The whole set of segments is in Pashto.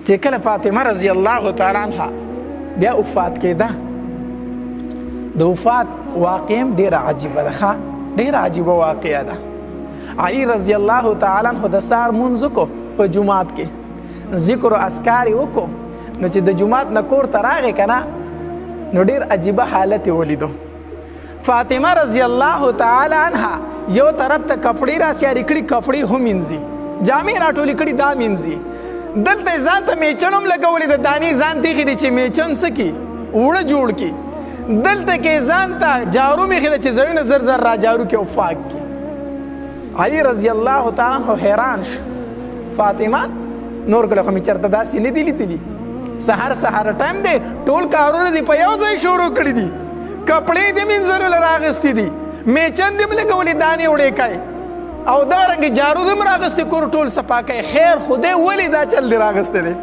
چې کله فاطمه رضی الله تعالی عنها بیا وفات کېده، د وفات واقع هم ډېره عجیبه ده، ډېره عجیبه واقعه ده. علي رضی الله تعالی عنه د سهار مونځ وکړو په جومات کې، ذکر و اذکار یې وکړو، نو چې د جومات نه کور ته راغی که نه نو ډېر عجیبه حالت یې ولیدو. فاطمه رضی الله تعالی عنها یو طرف ته کپړې راسیارې کړي، کپړې هم مینځي، جامې راټولې کړي دا مینځي، دلته یې ځان ته میچن هم لګولې ده، دانې ځان تېښې دي چې میچن څه کړي اوړه جوړ کړي، دلته کې ځان ته جارو مې ایښې ده چې ځایونه زر زر را جارو کړي او پاک کړي. علي رضی الله تعالی عنه حیران شو، فاطمه نور کله خو مې چېرته داسې نه دي لیدلي، سهار ټایم دی، ټول کارونه دې په یو ځای شروع کړي دي، کپړې دې مینځلو له راغستې دي، میچن دې م لګولې دانې وړې کوي او دارنګې جارو دې م راغستې کور ټول صفا کوي. خیر خدای ولې دا چل دې راغستی دی؟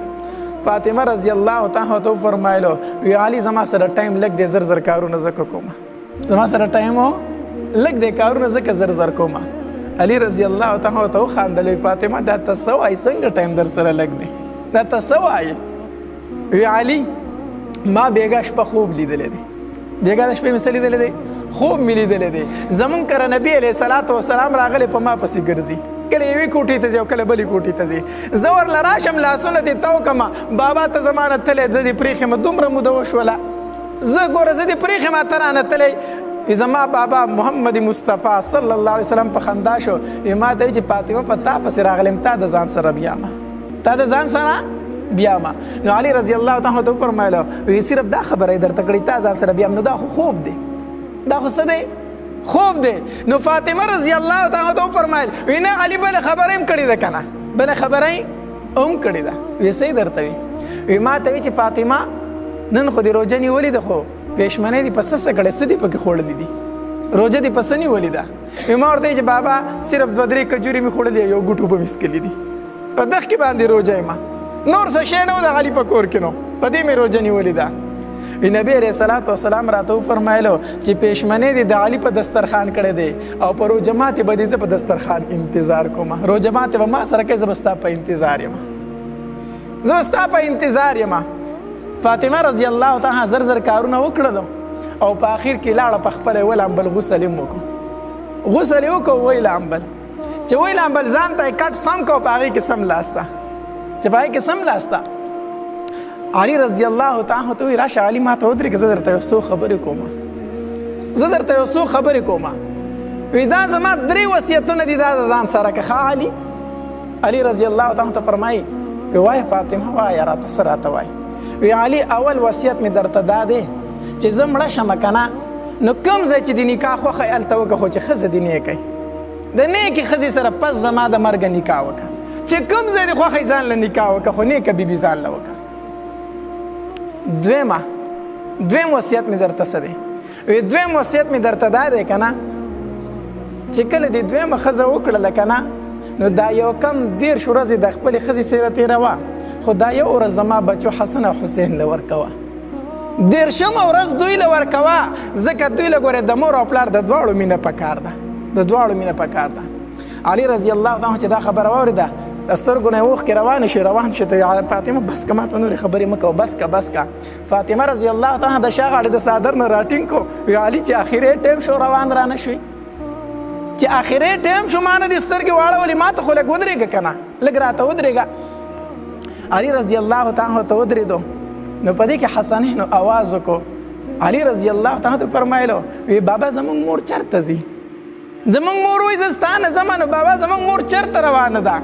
فاطمه رضی الله تعالی عنها فرمایلو وی علي زما سره ټایم لږ دی، زر زر کارونه ځکه کومه، زما سره ټایم لږ دی، کارونه ځکه زر زر کومه. علي رضی الله تعالی عنها وخندل، فاطمه دا ته څه وایې، څنګه ټایم در سره لږ دی، دا ته څه وایې؟ وی علي ما بیګا شپه خوب لیدلی دی، بیګا د شپې مې څه لیدلی دی؟ خوب مې لیدلی دی. زمونږ کره نبي علیه صلات وسلام راغلی په ما پسې ګرځي، کله یوې کوټې ته ځي او کله بلې کوټې ته ځي، زه ورله راشم لاسونه دې تو کړمه، بابا ته زما نه تلی، زه دې پرېښې یم، دومره موده وشوله، زه ګوره زه دې پرېښې یم ته رانه تلی. زما بابا محمد مصطفی صلی الله علیه وسلم په خندا شو، ما ته وایي چې فاطمه په تا پسې راغلم، تا د ځان سره بیامه، تا د ځان سره بیامه. نو علي رضی الله تعالی عنه فرمایله وی صرف دا خبره یې درته کړې، تا ځان سره بیام، نو دا خو خوب دی، دا خو څه دی؟ خوب دی. نو فاطمه رضی الله تعالی عنها فرمایل وی نه علي بله خبره هم کړې ده که نه، بله خبره یې هم کړې ده. وی څه یې درته وي؟ وی ما ته وی چې فاطمه نن خو دې روژه نیولې ده، خو پېشمنۍ دې په څه څه کړې، څه دې پکې خوړلي دي، روژه دې په څه نیولې ده؟ وی ما ورته وی چې بابا صرف 2-3 کجورې مې خوړلې، یو ګوټ اوبه مې څښلي دي، په دغ کې باندې روژه یم، نور څه شی نه و د علي په کور کې نو، په دې مې روژه نیولې ده. نبی علیه صلات وسلام راته وفرمایلو چې پېشمنۍ دې د علي په دسترخوان کړی دی او په روژه ماتې به دې زه په دسترخوان انتظار کوم، روژه ماتې به ما سره کوې، زه به ستا په انتظار یم، زه به ستا په انتظار یم. فاطمه رضی الله تعالی زر زر کارونه وکړلو او په آخر کې لاړه په خپله یې ولامبل غسل یې وکړو، غسل یې وکړو وی لامبل، چې وی لامبل ځان ته یې کټ سم کړو، په هغې کې سم لاسته، چې په هغې کې سم لاسته. علي رضی الله تعالی عنه وی راشه علي ما ته ودرېږه، زه درته یو څو خبرې کوم، زه درته یو څو خبرې کوم. وی دا زما 3 وصیتونه دي، دا د ځان سره که ښه علي. علي رضی الله تعالی عنه فرمایي وی وایه فاطمه وایه راته څه راته وایي؟ وی علي اول وصیت مې درته دا دی چې زه مړه شمه که نه نو کوم ځای چې د نکاح خوښه یې هلته وکړه، خو چې ښځه دې نیکئ، د نیکې ښځې سره پس زما د مرګه نکاح وکړه، چې کوم ځای دې خوښه یې ځان له نکاح وکړه، خو نیکه بیبي ځان له وکړه. دویم وصیت مې درته څه دی؟ وی دویم وصیت مې درته دا دی که نه چې کله دې دویمه ښځه وکړله که نه نو دا یو کم 10 ورځې د خپلې ښځې سره تېروه، خو دا یو ورځ زما بچو حسن او حسین له ورکوه، 10مه ورځ دوی له ورکوه، ځکه دوی له ګورې د مور او پلار د دواړو مینه پکار ده، د دواړو مینه پکار ده. علي رضی الله تعالی چې دا خبره واورېده سترګو نه یې اوښکې روان شي ته فاطمه بس که ماته نورې خبرې مه کوه، بس که. فاطمه رضی الله تعالی د شا غاړې د څادر نه راټینګ کو، وی علي چې آخرې ټیم شو روان رانه شوې، چې آخرې ټیم شو ما نه دې سترګې واړولې، ما ته خو لږ ودرېږه که نه، لږ راته ودرېږه. علي رضی الله تعالی ته ودرېدو نو په دې کې حسنینو اواز وکړو. علي رضی الله تعالی فرمایلو وی بابا زمونږ مور چېرته ځي؟ زمونږ مور وایي زه ستا نه ځمه، نو بابا زمونږ مور چېرته روانه ده؟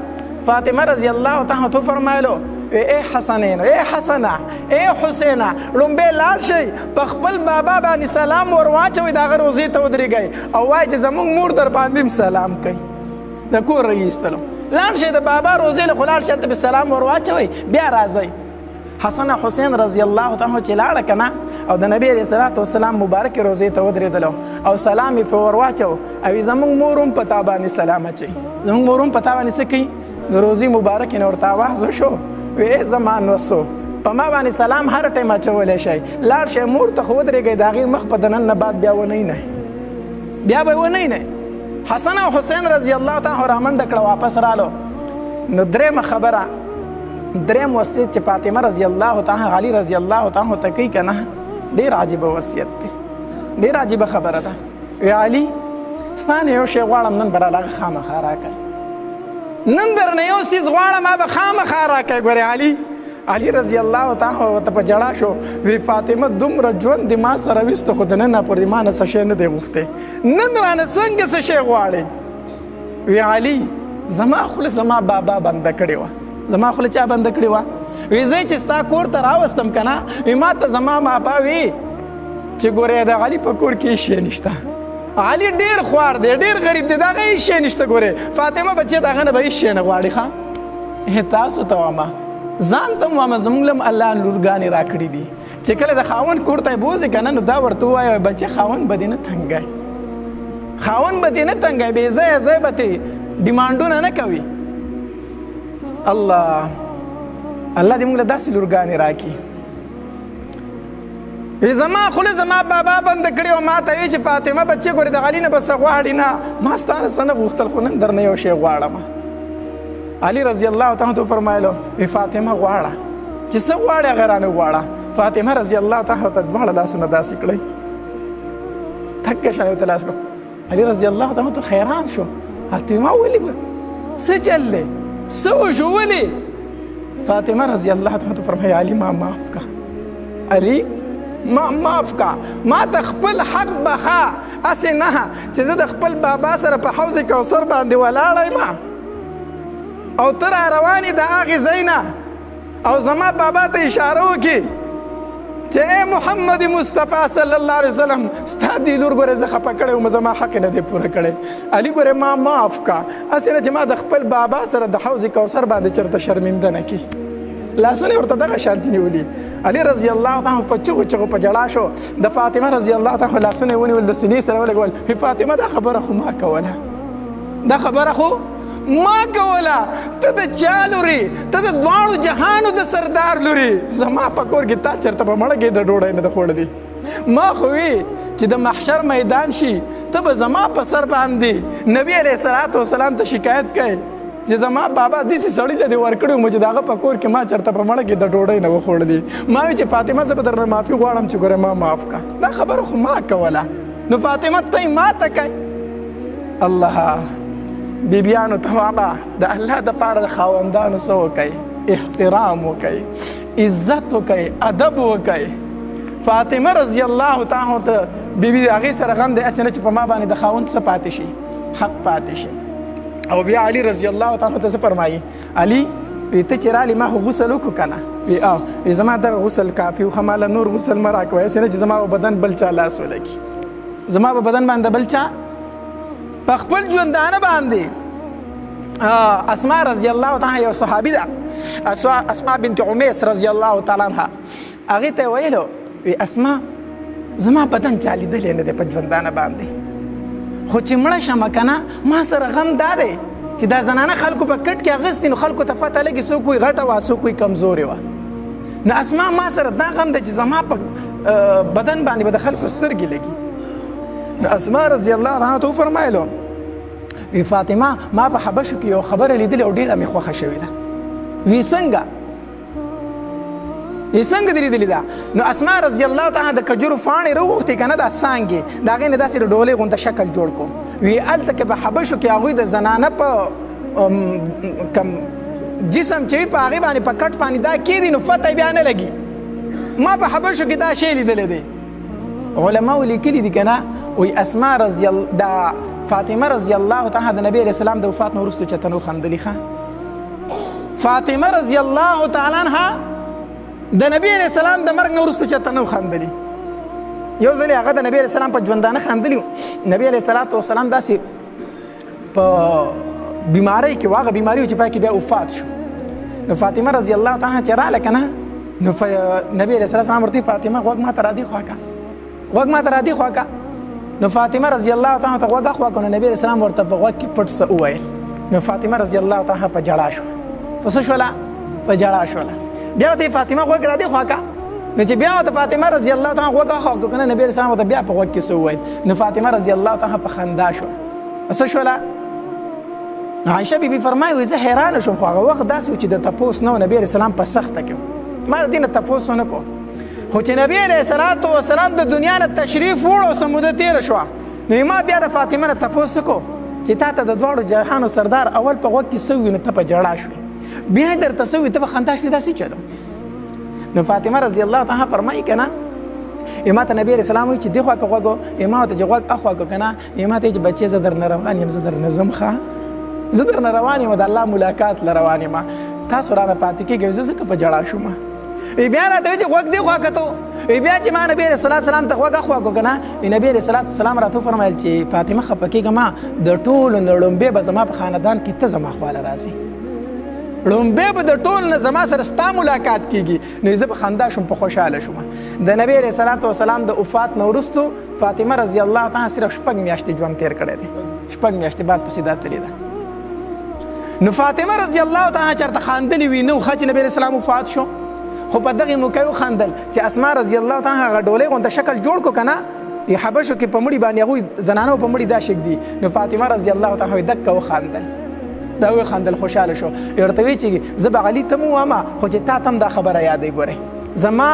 فاطمه رضی الله تعالی تو فرمایلو ای حسنین، ای حسنه، ای حسینه، لومبې لاړ شئ په خپل بابا باندې سلام ور واچوئ، د هغه روضې ته ودرېږئ او وایي چې زمونږ مور در باندې هم سلام کوي، د کور رایستلو، لاړ شئ د بابا روضې له خو لاړ شئ هلته به سلام ور واچوئ، بیا راځئ. حسن او حسین رضی الله تعالی چې لاړه که نه او د نبی علیه صلات وسلام مبارکې روضې ته ودرېدلو او سلام یې پرې ور واچو، او زمونږ مور هم په تا باندې سلام اچوي، زمونږ مور هم په تا باندې څه کوي؟ د روضې مبارکې نه ورته آواز وشو، وی زما نوسو په ما باندې سلام هر ټایم اچولی شئ، لاړ شئ مور ته خو ودرېږئ، د هغې مخ په د نن نه بعد بیا ونه نه، بیا به ونه نه. حسن او حسین رضی الله تعالی رامنډه کړه، واپس رالو. نو درېیمه خبره دریم وصیت چې فاطمه رضی الله تعالی علي رضی الله تعالی ته کوي کنه ډیر عجیب وصیت دی ډیر عجیب خبره ده وی علي ستانه یو شی غواړم نن براله خامخا راکړه نن درنه یو څیز غواړم ما به خامخا راکړه ګوره علي رضی الله تعالی ورته په جړا شو وی فاطمه دومره ژوند د ما سره وسته خو د نن پر ما نه څه شی نه دی غوښتی نن رانه څنګه څه شی غواړې وی علي زما خوله زما بابا بنده کړې وه زما خوله چا بنده کړې وه وی زه چې ستا کور ته راوستم که نه وی ما ته زما بابا وی چې ګورې د علي په کور کې هېڅ شی نشته علي ډېر خوار دی ډېر غریب دی د هغه هېڅ شی نشته ګورې فاطمه بچې د هغه نه به هېڅ شی نه غواړي ښه تاسو ته وامه ځان ته م وامه زموږ له الله لورګانې راکړي دي چې کله د خاوند کور ته یې بوځې که نه نو دا ورته ووایه بچې خاوند به دې نه تنګی خاوند به دې نه تنګی بې ځایه ځای به تې ډیمانډونه نه کوي الله دې موږ له داسې لورګانې راکړي وی زما خوله زما بابا بنده کړې وه ما ته وی چې فاطمه بچې ګورې د علي نه به څه غواړي نه ما ستا نه څه نه غوښتل خو نن درنه یو شی غواړم علي رضی الله تعالی ته فرمایلو وی فاطمه غواړه چې څه غواړې هغه رانه غواړه فاطمه رضی الله تعالی ته دواړه لاسونه داسې کړئ تکه شان ورته لاس کړو علي رضی الله تعالی ته حیران شو فاطمه ولې به څه چل دی څه وشو ولې فاطمه رضی الله تعالی ته فرمایي علي ما معاف کا علي ما معاف کا ما ته خپل حق بخا هسې نه چې زه د خپل بابا سره په حوض کوثر باندې ولاړی ما او ته را روانې د هغې ځای نه او زما بابا ته اشاره وکړي چې ای محمد مصطفی صلی الله علیه وسلم ستا دې لور ګورې زه خفه کړی وم زما حق نه دی پوره کړی علي ګورې ما معاف کا هسې نه چې ما د خپل بابا سره د حوض کوثر باندې چېرته شرمنده نه کړي لاسونه ورته دغه شانتي نیولي علي رضی الله تعالی په چغو چغو په جړا شو د فاطمه رضی الله تعالی لاسونه یې ونیول د سینې سره ولګول فاطمه دا خبره خو ما کوله دا خبره خو ما کوله ته د چا لورې ته د دواړو جهانو د سردار لورې زما په کور کې تا چېرته په مړه کې د ډوډۍ نه ده خوړلې ما خو وی چې د محشر میدان شي ته به زما په سر باندې نبی علیه الصلاة والسلام ته شکایت کوې چې زما بابا داسې سړي له دې ورکړی وم چې د هغه په کور کې ما چېرته په مړه کې د ډوډۍ نه وخوړلې ما وی چې فاطمه زه به درنه معافي غواړم چې ګوره ما معاف کا دا خبره خو ما کوله نو فاطمه ته یې ما ته کوي الله بیبیانو ته وامه د الله دپاره د خاوندانو څه وکئ احترام وکئ عزت وکئ ادب وکئ فاطمه رضی الله تعالی ته بیبي د هغې سره غم دی هسې نه چې په ما باندې د خاوند څه پاتې شي حق پاتې شي او بیا علي رضی الله تعالی ته څه فرمایي علي وی ته چې رالې ما خو غسل وکړو که نه وی او وی زما دغه غسل کافي و ښه ماله نور غسل مه راکوه هسې نه چې زما په بدن بل چا لاس ولګي زما په بدن باندې بل چا په خپل ژوندانه باندې اسماء رضی الله تعالی یو صحابي ده اسماء بنت عمیس رضی الله تعالی عنها هغې ته یې ویلو وی اسماء زما بدن چا لیدلی نه دی په ژوندانه باندې خو چې مړه شمه که نه ما سره غم دا دی چې دا زنانه خلکو په کټ کې اغوستې نو خلکو ته پته لګي څوک وایي غټه وه څوک وایي کمزورې وه نو اسما ما سره دا غم دی چې زما په بدن باندې به د خلکو سترګې لګي نو اسما رضی الله عنها ته وفرمایلو وی فاطمه ما په حبشو کې یو خبره لیدلې او ډېره مې خوښه شوې ده وی څنګه دې لیدلې ده نو اسما رضی الله تعالی د کجورو پاڼې راوغوښتې که نه دا څانګې د هغې نه داسې د ډولۍ غونته شکل جوړ کړو وی هلته کې په حبشو کې هغوی د زنانه په کم جسم چې وي په هغې باندې په کټ باندې دا کېدي نو فتح بیا نه لګي ما په حبشو کې دا شی لیدلی دی علماو لیکلي دي که نه وی اسما رضی دا فاطمه رضی الله تعالی د نبی علیه السلام د وفات نه وروستو چېرته نه وخندلي ښه فاطمه رضی الله تعالی عنها د نبی علیه السلام د مرګ نه وروسته چېرته نه خندلي یو ځل هغه د نبی علیه السلام په ژوندانه خندلي نبی علیه الصلاة والسلام داسې په بیمارۍ کې هغه بیماري و چې پای کې بیا وفات شو نو فاطمه رضی الله تعالی چې راغله که نه نو نبی علیه السلام ورته فاطمه غوږ ما ته رادي خوا که غوږ ما ته رادي خوا که نو فاطمه رضی الله تعالی ته غوږ خوا که نو نبی علیه السلام ورته په غوږ کې پټ څه وویل نو فاطمه رضی الله تعالی په جړا شوه په څه شوله په جړا شوله بیا ورته فاطمه غوږ را دې خوا که نو چې بیا ورته فاطمه رضی الله تعالی غوږ خوا که که نه نبي اسلام ورته بیا په غوږ کې څه وویل نو فاطمه رضی الله تعالی په خندا شوه څه شوله عایشه بیبي فرمایي زه حیرانه شوم خو هغه وخت داسې و چې د تپوس نه و نبي علیه السلام په سخته کې ما د دې نه تپوس ونه کو خو چې نبي علیه السلام د دنیا نه تشریف وړو څه موده تېره شوه نو ما بیا د فاطمه نه تپوس وکړو چې تا ته د دواړو جهانو سردار اول په غوږ کې څه وي نو ته په ژړا شوې بیا یې درته څه وي ته په خندا شوې دا څه چلو نو فاطمه رضی الله تعالی فرمایي که نه ما ته نبی علیه السلام وایي چې دې خوا که غوږ و ما ورته چې غوږ اخوا که که نه ما ته یې چې بچې زه درنه روان یم زه درنه ځم ښه زه درنه روان یم د الله ملاقات له روان یم تاسو رانه پاتې کېږئ زه ځکه په ژړا شوم بیا راته وایي چې غوږ دې خوا کتو بیا چې ما نبی علیه السلام ته غوږ اخوا کړو که نه نبی علیه السلام راته وفرمیل چې فاطمه خفه کېږه ما د ټولو نه لومبې به زما په خاندان کې ته زما خواله راځي لومبې به د ټول نه زما سره ستا ملاقات کېږي نو زه په خندا شوم په خوشحاله شوم د نبی علیه السلام د وفات نه وروستو فاطمه رضی الله تعالی صرف 6 میاشتې ژوند تېر کړی دی 6 میاشتې بعد پسې دا تللې ده نو فاطمه رضی الله تعالی چېرته خاندلې وي نه ښه چې نبی علیه السلام وفات شو خو په دغې موقع یې وخندل چې اسما رضی الله تعالی هغه ډولۍ غونته شکل جوړ کړو که نه حبشو کې په مړي باندې هغوی زنانو په مړي دا شک دي نو فاطمه رضی الله تعالی دکه وخندل دا وخندل خوشحاله شو ورته وی چې زه به علي ته مو وایم خو چې تا ته هم دا خبره یادوي ګورئ زما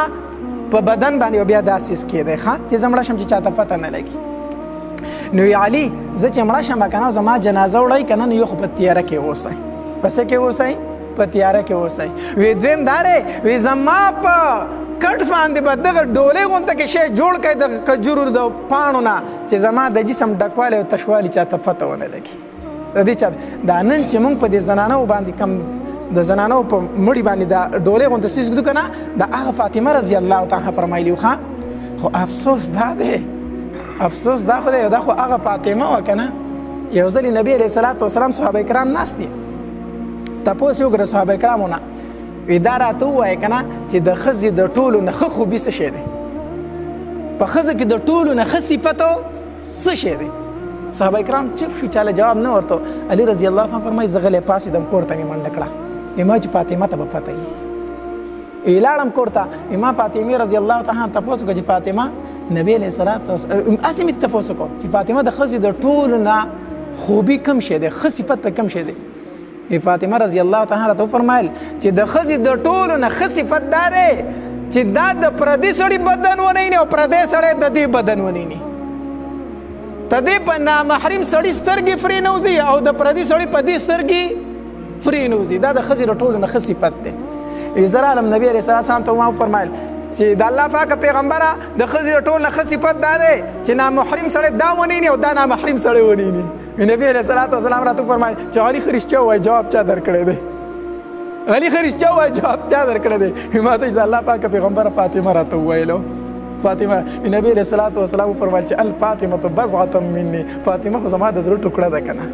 په بدن باندې بیا داسې کېدی ښه چې زه مړه شم چې چاته پته نه لګي نو علي زه چې مړه شم که نه زما جنازه وړئ که نه نو یو خو په تیاره کې اوسئ په څه کې اوسئ په تیاره کې اوسئ وی دویم دا دی وی زما په کټ باندې به دغه ډولۍ غونته کې شی جوړ کړئ د کجورو د پاڼو نه چې زما د جسم ډکوالی او تشوالی چاته پته ونه لګي د دې چاته دا نن چې موږ په دې زنانو باندې کم د زنانو په مړي باندې دا ډولۍ غونته څیز ږدو که نه د هغه فاطمه رضی الله تعالی فرمایلي و ښه خو افسوس دا دی افسوس دا خو دی دا خو هغه فاطمه وه که نه یو ځل نبي علیه السلام صحابه کرام ناست دي تپوس یې وکړه صحابه کرامو نه وی دا راته ووایه که نه چې د ښځې د ټولو نه ښه خوبي څه شی دی په ښځه کې د ټولو نه ښه صفت څه شی دی صحابه کرام چپ شو چاله جواب نه ورته علي رضی الله تعالی فرمایي زه غلی پاڅېدم کور ته مې منډه کړه ما چې فاطمه ته به پته وي لاړم کور ته ما فاطمې رضی الله تعالی تپوس وکړه چې فاطمه نبي علیه السلام هسې مې تپوس وکړو چې فاطمه د ښځې د ټولو نه خوبي کم شی دی ښه صفت په کم شی دی فاطمه رضی الله تعالی راته وفرمایل چې د ښځې د ټولو نه ښه صفت دا دی چې دا د پردي سړي بدن ونه ویني او پردی سړی د دې بدن ونه ویني ته دې په نامحرم سړي سترګې فرې نه وځي او د پردي سړي په دې سترګې فرې نه وځي دا د ښځې د ټولو نه ښه صفت دی زه رالم نبي علیه السلام ته ما وفرمایل چې د الله پاکه پیغمبره د ښځې د ټولو نه ښه صفت دا دی چې نامحرم سړی دا ونه ویني او دا نامحرم سړی ونه ویني نبی علیه السلام راته وفرمایل چې علي ښه رښتیا ووایه جواب چا درکړی دی علي ښه رښتیا ووایه جواب چا درکړی دی ما ته چې د الله پاکه پیغمبره فاطمه راته وویلو فاطمه نبی علیه السلام وفرمایل چې الفاطمه بضعة مني فاطمه خو زما د زړه ټوکړه ده که نه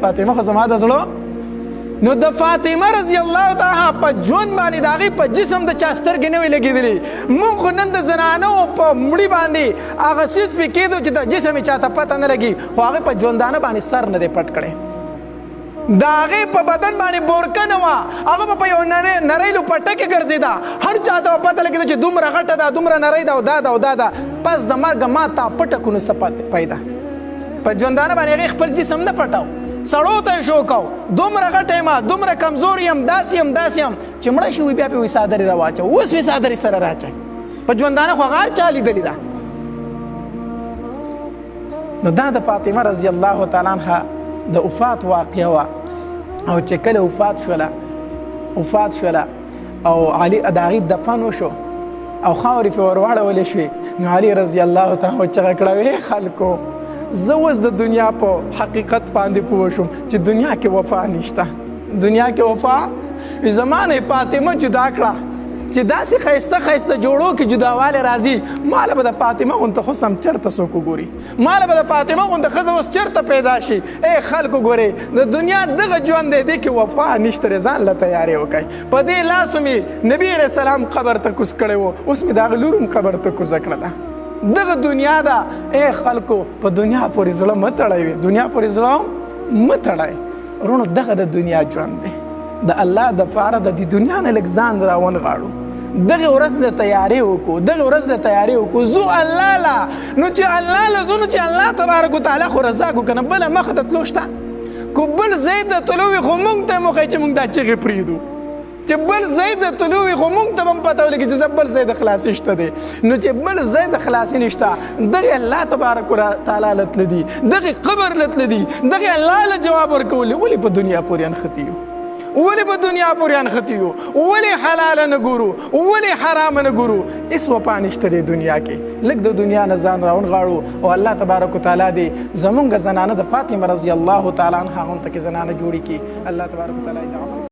فاطمه خو زما د زړه نو د فاطمه رضی الله تعالی په ژوند باندې د هغې په جسم د چا سترګې نه وي لګېدلې موږ خو نن د زنانو په مړي باندې هغه څیز پې کېدو چې د جسم یې چاته پته نه لګي خو هغې په ژوندانه باندې سر نه دی پټ کړی د هغې په بدن باندې بورکه نه وه هغه به په یو نرۍ لوپټه کې ګرځېده هر چا ته به پته لګېده چې دومره غټه ده دومره نرۍ ده او دا ده او دا ده پس د مرګه ما تا پټه کونو څه پیدا په ژوندانه باندې هغې خپل جسم نه پټاو سړو ته یې شو کو دومره غټه یم دومره کمزور یم داسې یم چې مړه شي وي بیا پې وایي څادرې راواچوه اوس وایي څادرې سره راچوئ په ژوندانه خو هغه هر چا لیدلې ده نو دا د فاطمه رضی الله تعالی عنها د وفات واقعه وه او چې کله وفات شوله او علي د هغې دفن وشو او خاورې پې ور واړولې شوې نو علي رضی الله تعالی چغه کړه وی خلکو زه اوس د دنیا په حقیقت باندې پوه شوم چې دنیا کې وفا نشته دنیا کې وفا زما نه فاطمه جدا کړه چې داسې ښایسته ښایسته جوړو کې جداوالی راځي ماله به د فاطمه غونته حسن چېرته څوک وګوري ماله به د فاطمه غونته ښځه اوس چېرته پیدا شي ای خلکو ګورئ د دنیا دغه ژوند دی دې کې وفا نشته دی ځان له تیارې وکئ په دې لاسو مې نبي علیه السلام قبر ته کوز کړی و اوس مې د هغه لور هم قبر ته کوزه کړله دغه دنیا ده ای خلکو په دنیا پورې زړه مه تړئ دنیا پورې زړه مه تړئ وروڼو دغه د دنیا ژوند دی د الله دپاره د دې دنیا نه لږ ځان راونغاړو دغه ورځ د تیارې وکړو زو الله لا نو چې الله له زو نو چې الله تبارک وتعالی خو رضا کو کنه بله مخ ته تلو شته کو بل ځای ته تلو وي خو موږ ته مو ښایي چې موږ دا چغې پرېږدو چې بل ځای ته تلو وي خو موږ ته به هم پته ولګي چې بل ځای د خلاصي شته دی نو چې بل ځای د خلاصي نشته دغې الله تبارک وتعالی له تله دي دغې قبر له تله دي دغې الله له جواب ورکول ولې په دنیا پورې انښتي یو ولې په دنیا پورې انښتي یو ولې حلاله نه ګورو ولې حرامه نه ګورو هېڅ وفا نشته دی دنیا کې لږ د دنیا نه ځان راونغاړو او الله تبارک وتعالی دې زمونږ زنانه د فاطمه رضی الله تعالی عنها غونته کې زنانه جوړې کړي الله تبارک وتعالی د عمل